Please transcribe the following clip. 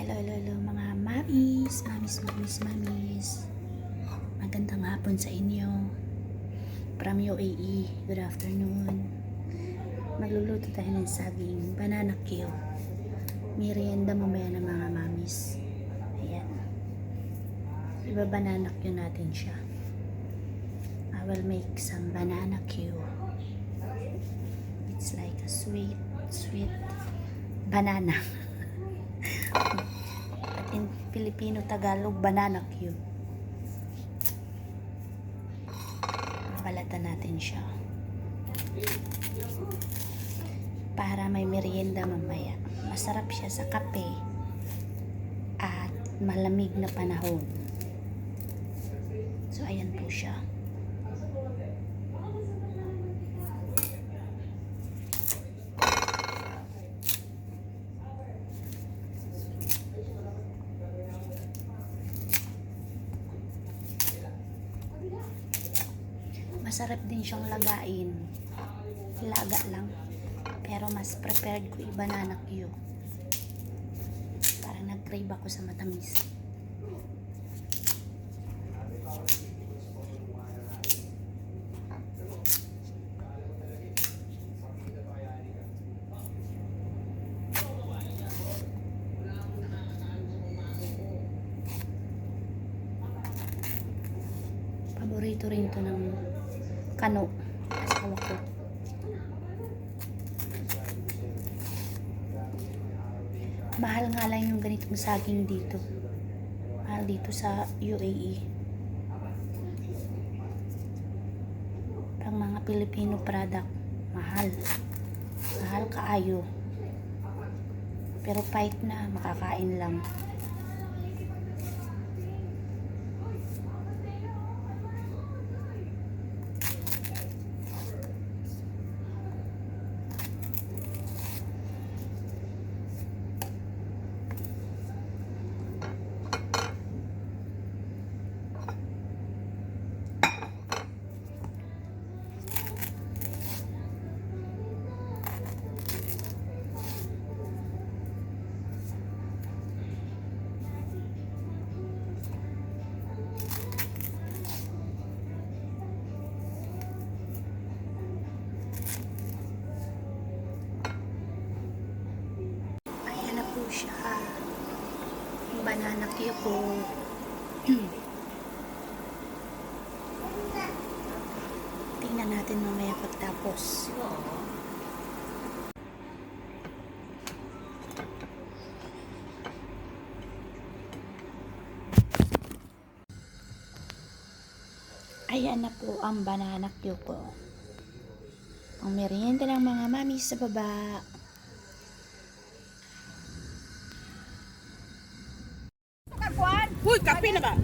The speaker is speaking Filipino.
Hello, hello, hello mga mamis. Magandang hapon sa inyo. From UAE, good afternoon. Magluluto tayo ng saging, banana cue. Merienda mamaya ng mga mamis. Ayan. Banana cue natin siya. I will make some banana cue. It's like a sweet banana. At in Filipino Tagalog, banana cue. Balatan natin siya para may merienda mamaya. Masarap siya sa kape at malamig na panahon. So ayan po siya. Masarap din siyang lagain. Laga lang. Pero mas prepared ko i-banana cue. Parang nag-crave ako sa matamis. Paborito rin to ng kano, asawa ko. Mahal nga lang yung ganitong saging dito. Mahal dito sa UAE. Pang mga Filipino product, mahal. Mahal kaayo. Pero kahit na, makakain lang. Siya yung banana cue ko. Tingnan natin mamaya pagtapos. Ayan na po ang banana cue ko. Ang merienda ng mga mami sa baba. Uy, kape na ba?